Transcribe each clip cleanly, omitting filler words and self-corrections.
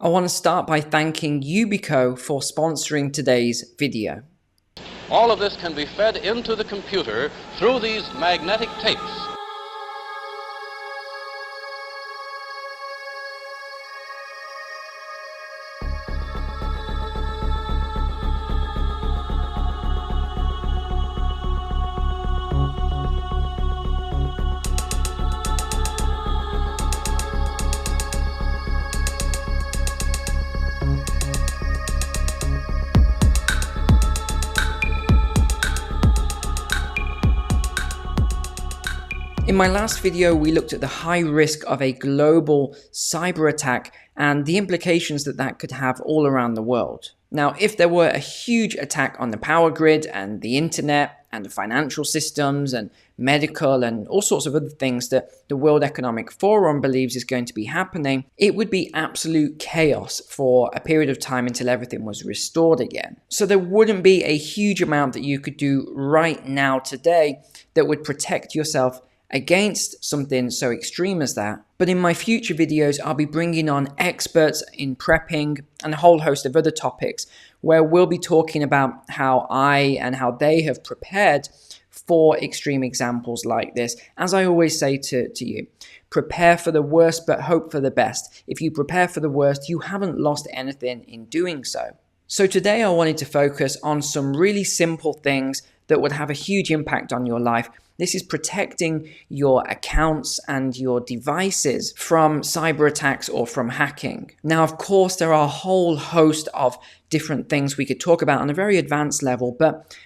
I want to start by thanking Yubico for sponsoring today's video. All of this can be fed into the computer through these magnetic tapes. In my last video, we looked at the high risk of a global cyber attack and the implications that that could have all around the world. Now, if there were a huge attack on the power grid and the internet and the financial systems and medical and all sorts of other things that the World Economic Forum believes is going to be happening, it would be absolute chaos for a period of time until everything was restored again. So there wouldn't be a huge amount that you could do right now today that would protect yourself against something so extreme as that. But in my future videos, I'll be bringing on experts in prepping and a whole host of other topics where we'll be talking about how I and how they have prepared for extreme examples like this. As I always say to you, prepare for the worst, but hope for the best. If you prepare for the worst, you haven't lost anything in doing so. So today I wanted to focus on some really simple things that would have a huge impact on your life. This is protecting your accounts and your devices from cyber attacks or from hacking. Now, of course, there are a whole host of different things we could talk about on a very advanced level, but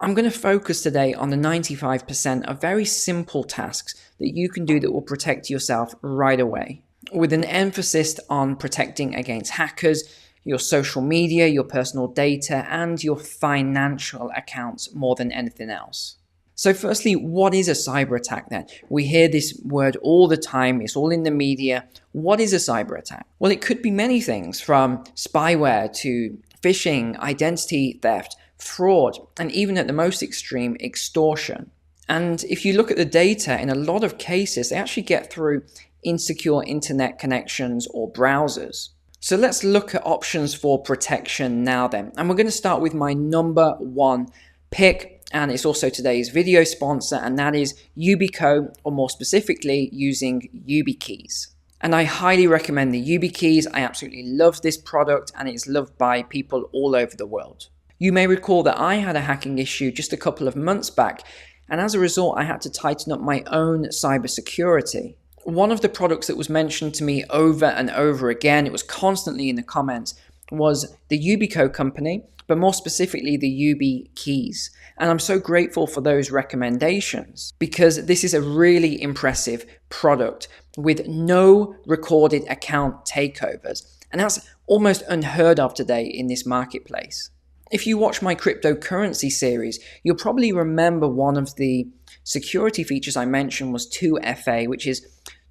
I'm going to focus today on the 95% of very simple tasks that you can do that will protect yourself right away, with an emphasis on protecting against hackers, your social media, your personal data, and your financial accounts more than anything else. So firstly, what is a cyber attack then? We hear this word all the time. It's all in the media. What is a cyber attack? Well, it could be many things, from spyware to phishing, identity theft, fraud, and even at the most extreme, extortion. And if you look at the data, in a lot of cases, they actually get through insecure internet connections or browsers. So let's look at options for protection now then. And we're going to start with my number one pick. And it's also today's video sponsor, and that is Yubico, or more specifically, using YubiKeys. And I highly recommend the YubiKeys. I absolutely love this product, and it's loved by people all over the world. You may recall that I had a hacking issue just a couple of months back, and as a result, I had to tighten up my own cybersecurity. One of the products that was mentioned to me over and over again, it was constantly in the comments, was the Yubico company, but more specifically the YubiKeys. And I'm so grateful for those recommendations because this is a really impressive product with no recorded account takeovers. And that's almost unheard of today in this marketplace. If you watch my cryptocurrency series, you'll probably remember one of the security features I mentioned was 2FA, which is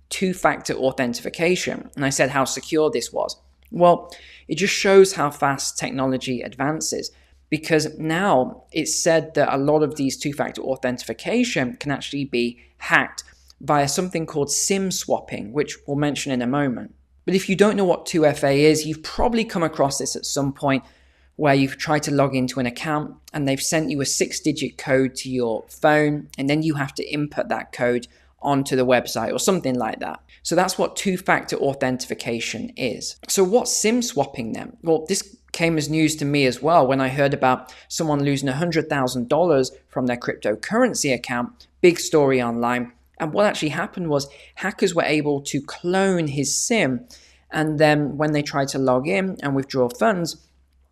two-factor authentication. And I said how secure this was. Well, it just shows how fast technology advances, because now it's said that a lot of these two-factor authentication can actually be hacked via something called SIM swapping, which we'll mention in a moment. But if you don't know what 2FA is, you've probably come across this at some point where you've tried to log into an account and they've sent you a 6-digit code to your phone, and then you have to input that code onto the website or something like that. So that's what two-factor authentication is. So what's SIM swapping then? Well, this came as news to me as well when I heard about someone losing $100,000 from their cryptocurrency account. Big story online. And what actually happened was hackers were able to clone his SIM, and then when they tried to log in and withdraw funds,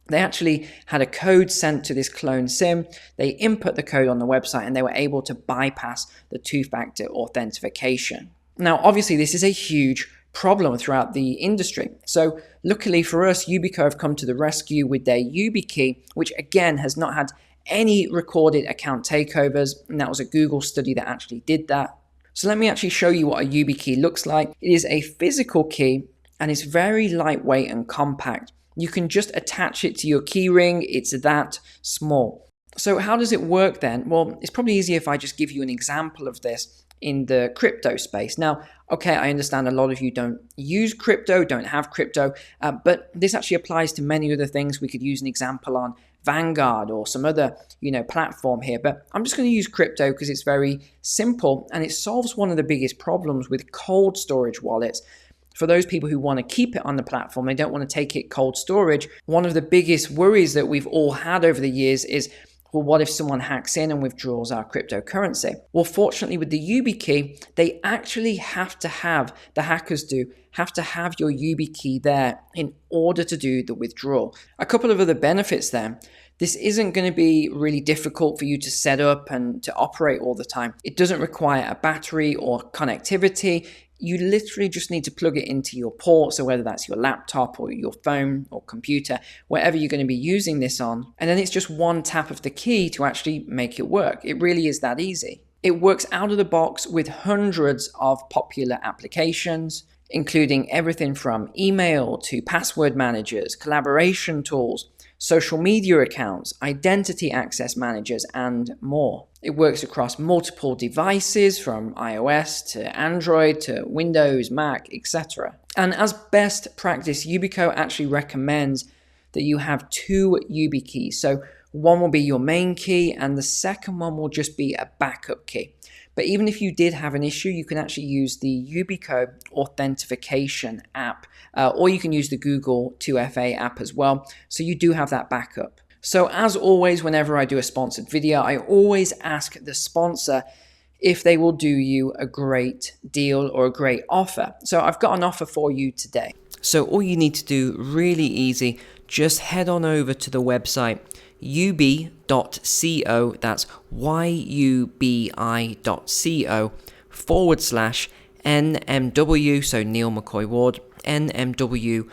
they actually had a code sent to this clone SIM. They input the code on the website and they were able to bypass the two-factor authentication. Now, obviously, this is a huge problem throughout the industry. So luckily for us, Yubico have come to the rescue with their YubiKey, which again has not had any recorded account takeovers. And that was a Google study that actually did that. So let me actually show you what a YubiKey looks like. It is a physical key and it's very lightweight and compact. You can just attach it to your key ring. It's that small. So how does it work then? Well, it's probably easier if I just give you an example of this in the crypto space. Now, okay, I understand a lot of you don't use crypto, don't have crypto, but this actually applies to many other things. We could use an example on Vanguard or some other, platform here, but I'm just going to use crypto because it's very simple and it solves one of the biggest problems with cold storage wallets. For those people who want to keep it on the platform, they don't want to take it cold storage. One of the biggest worries that we've all had over the years is, well, what if someone hacks in and withdraws our cryptocurrency? Well, fortunately with the YubiKey, they actually have to have, the hackers have to have your YubiKey there in order to do the withdrawal. A couple of other benefits there. This isn't going to be really difficult for you to set up and to operate all the time. It doesn't require a battery or connectivity. You literally just need to plug it into your port, so whether that's your laptop or your phone or computer, wherever you're going to be using this on, and then it's just one tap of the key to actually make it work. It really is that easy. It works out of the box with hundreds of popular applications, including everything from email to password managers, collaboration tools, social media accounts, identity access managers, and more. It works across multiple devices from iOS to Android to Windows, Mac, etc. And as best practice, Yubico actually recommends that you have two YubiKeys. So one will be your main key and the second one will just be a backup key. But even if you did have an issue, you can actually use the Yubico authentication app, or you can use the Google 2FA app as well. So you do have that backup. So as always, whenever I do a sponsored video, I always ask the sponsor if they will do you a great deal or a great offer. So I've got an offer for you today. So all you need to do, really easy, just head on over to the website ubi.co, that's yubi.co/NMW, so Neil McCoy-Ward, NMW-YT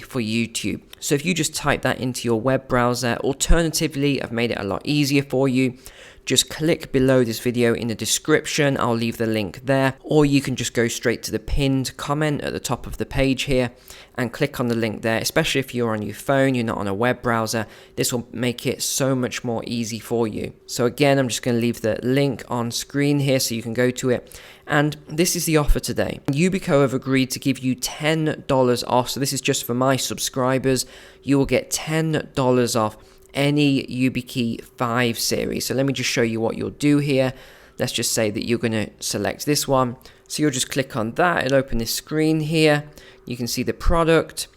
for YouTube. So if you just type that into your web browser, alternatively, I've made it a lot easier for you. Just click below this video in the description. I'll leave the link there, or you can just go straight to the pinned comment at the top of the page here and click on the link there. Especially if you're on your phone, you're not on a web browser, this will make it so much more easy for you. So again, I'm just going to leave the link on screen here so you can go to it. And this is the offer today. Yubico have agreed to give you $10 off. So this is just for my subscribers. You will get $10 off any YubiKey 5 series. So let me just show you what you'll do here. Let's just say that you're going to select this one. So you'll just click on that. It'll open this screen here. You can see the product.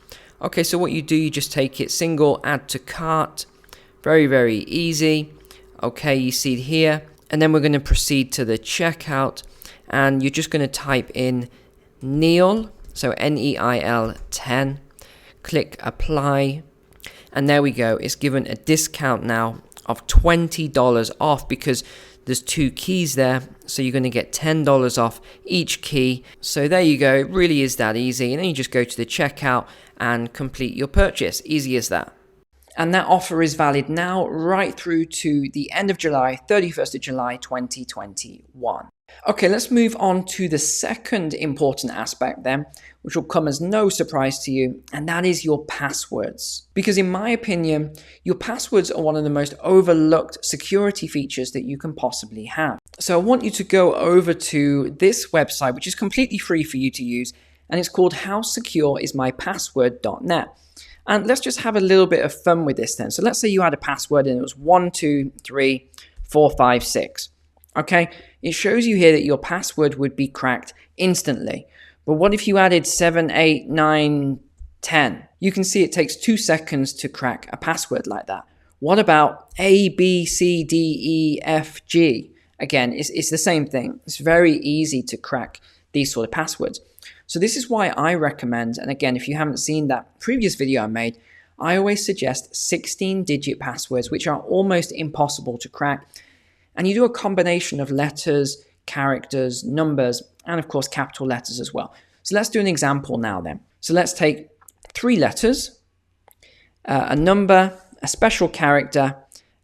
Okay, so what you do, you just take it single, add to cart. Very, very easy. Okay, you see it here. And then we're going to proceed to the checkout. And you're just going to type in Neil, so Neil 10. Click apply. And there we go. It's given a discount now of $20 off because there's two keys there. So you're going to get $10 off each key. So there you go. It really is that easy. And then you just go to the checkout and complete your purchase. Easy as that. And that offer is valid now right through to the end of July, 31st of July, 2021. Okay, let's move on to the second important aspect then, which will come as no surprise to you, and that is your passwords. Because in my opinion, your passwords are one of the most overlooked security features that you can possibly have. So I want you to go over to this website, which is completely free for you to use, and it's called howsecureismypassword.net. And let's just have a little bit of fun with this then. So let's say you had a password and it was 1, 2, 3, 4, 5, 6. Okay, it shows you here that your password would be cracked instantly. But what if you added 7, 8, 9, 10? You can see it takes 2 seconds to crack a password like that. What about A, B, C, D, E, F, G? Again, it's the same thing. It's very easy to crack these sort of passwords. So this is why I recommend, and again, if you haven't seen that previous video I made, I always suggest 16-digit passwords, which are almost impossible to crack. And you do a combination of letters, characters, numbers, and of course capital letters as well. So let's do an example now then. So let's take 3 letters, a number, a special character,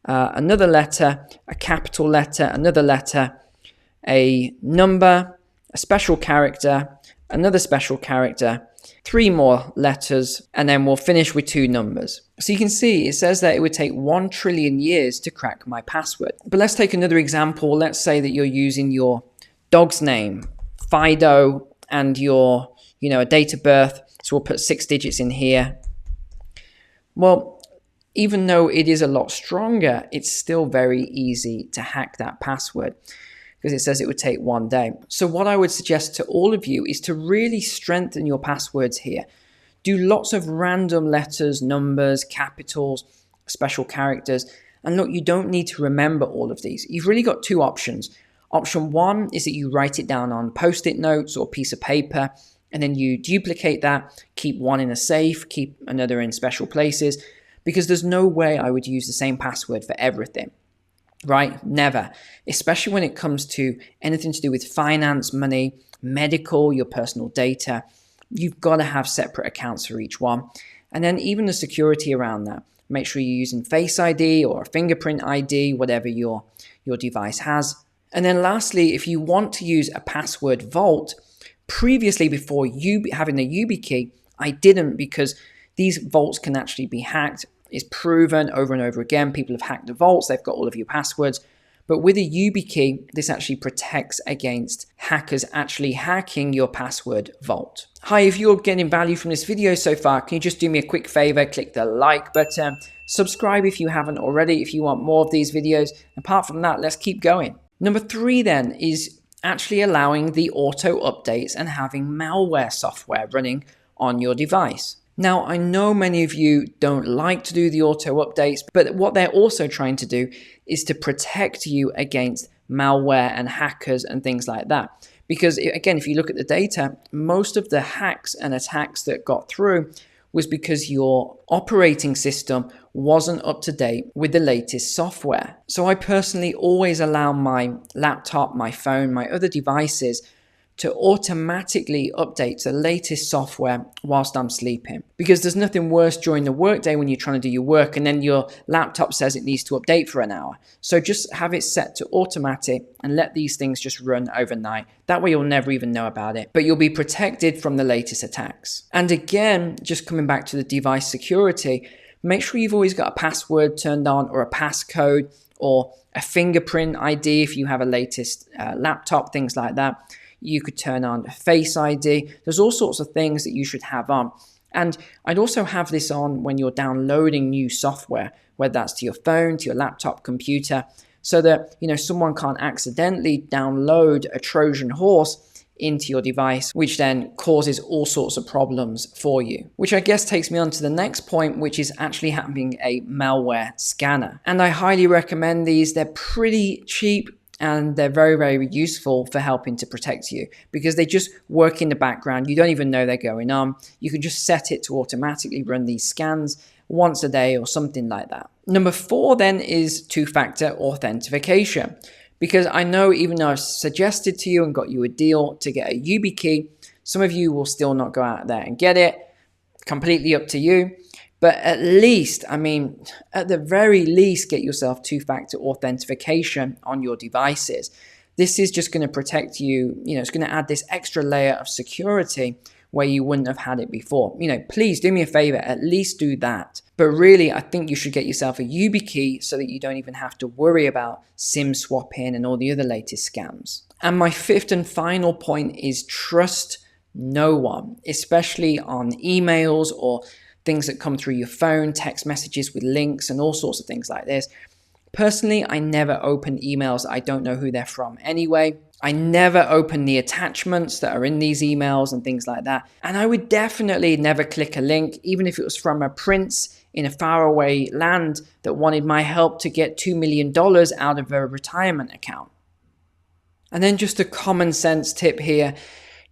another letter, a capital letter, another letter, a number, a special character, another special character, 3 more letters, and then we'll finish with 2 numbers. So you can see it says that it would take 1 trillion years to crack my password. But let's take another example. Let's say that you're using your dog's name, Fido, and your, a date of birth. So we'll put 6 digits in here. Well, even though it is a lot stronger, it's still very easy to hack that password, because it says it would take 1 day. So what I would suggest to all of you is to really strengthen your passwords here. Do lots of random letters, numbers, capitals, special characters. And look, you don't need to remember all of these. You've really got 2 options. Option 1 is that you write it down on Post-it notes or a piece of paper, and then you duplicate that, keep 1 in a safe, keep another in special places, because there's no way I would use the same password for everything. Right? Never. Especially when it comes to anything to do with finance, money, medical, your personal data. You've got to have separate accounts for each one. And then even the security around that. Make sure you're using Face ID or a fingerprint ID, whatever your device has. And then lastly, if you want to use a password vault, previously before having the YubiKey, I didn't, because these vaults can actually be hacked. It's proven over and over again. People have hacked the vaults. They've got all of your passwords. But with a YubiKey, this actually protects against hackers actually hacking your password vault. Hi, if you're getting value from this video so far, can you just do me a quick favor? Click the like button. Subscribe if you haven't already, if you want more of these videos. Apart from that, let's keep going. Number 3 then is actually allowing the auto updates and having malware software running on your device. Now, I know many of you don't like to do the auto updates, but what they're also trying to do is to protect you against malware and hackers and things like that. Because again, if you look at the data, most of the hacks and attacks that got through was because your operating system wasn't up to date with the latest software. So I personally always allow my laptop, my phone, my other devices to automatically update to the latest software whilst I'm sleeping. Because there's nothing worse during the workday when you're trying to do your work and then your laptop says it needs to update for an hour. So just have it set to automatic and let these things just run overnight. That way you'll never even know about it, but you'll be protected from the latest attacks. And again, just coming back to the device security, make sure you've always got a password turned on or a passcode or a fingerprint ID if you have a latest laptop, things like that. You could turn on Face ID. There's all sorts of things that you should have on. And I'd also have this on when you're downloading new software, whether that's to your phone, to your laptop, computer, so that someone can't accidentally download a Trojan horse into your device, which then causes all sorts of problems for you. Which I guess takes me on to the next point, which is actually having a malware scanner. And I highly recommend these. They're pretty cheap. And they're very, very useful for helping to protect you because they just work in the background. You don't even know they're going on. You can just set it to automatically run these scans once a day or something like that. Number 4 then is 2-factor authentication. Because I know even though I've suggested to you and got you a deal to get a YubiKey, some of you will still not go out there and get it. Completely up to you. But at least, at the very least, get yourself 2-factor authentication on your devices. This is just going to protect you. It's going to add this extra layer of security where you wouldn't have had it before. Please do me a favor, at least do that. But really, I think you should get yourself a YubiKey so that you don't even have to worry about SIM swapping and all the other latest scams. And my 5th and final point is trust no one, especially on emails or things that come through your phone, text messages with links and all sorts of things like this. Personally, I never open emails I don't know who they're from anyway. I never open the attachments that are in these emails and things like that. And I would definitely never click a link, even if it was from a prince in a faraway land that wanted my help to get $2 million out of a retirement account. And then just a common sense tip here.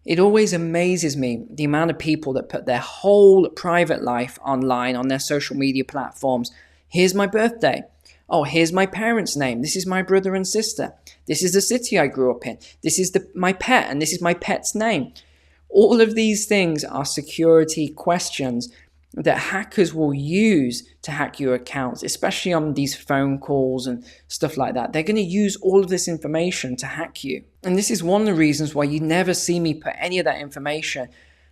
It always amazes me the amount of people that put their whole private life online on their social media platforms. Here's my birthday. Oh, here's my parents' name. This is my brother and sister. This is the city I grew up in. This is my pet, and this is my pet's name. All of these things are security questions that hackers will use to hack your accounts, especially on these phone calls and stuff like that. They're going to use all of this information to hack you. And this is one of the reasons why you never see me put any of that information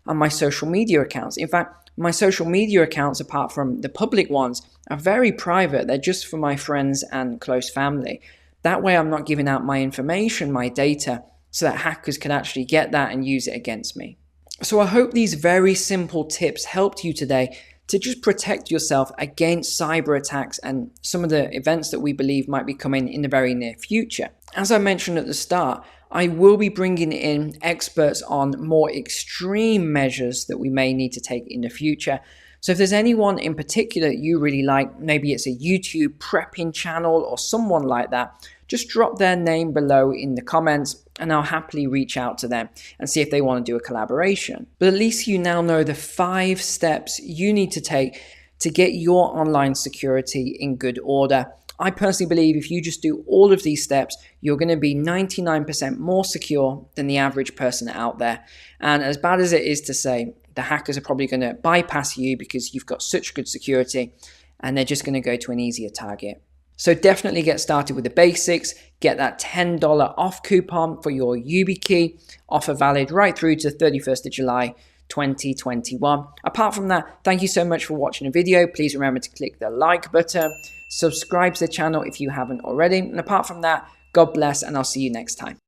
and my social media accounts. In fact, my social media accounts, apart from the public ones, are very private. They're just for my friends and close family. That way I'm not giving out my information, my data, so that hackers can actually get that and use it against me. So I hope these very simple tips helped you today to just protect yourself against cyber attacks and some of the events that we believe might be coming in the very near future. As I mentioned at the start, I will be bringing in experts on more extreme measures that we may need to take in the future. So if there's anyone in particular that you really like, maybe it's a YouTube prepping channel or someone like that, just drop their name below in the comments and I'll happily reach out to them and see if they want to do a collaboration. But at least you now know the 5 steps you need to take to get your online security in good order. I personally believe if you just do all of these steps, you're going to be 99% more secure than the average person out there. And as bad as it is to say, the hackers are probably going to bypass you because you've got such good security and they're just going to go to an easier target. So definitely get started with the basics, get that $10 off coupon for your YubiKey, offer valid right through to 31st of July 2021. Apart from that, thank you so much for watching the video. Please remember to click the like button, subscribe to the channel if you haven't already. And apart from that, God bless and I'll see you next time.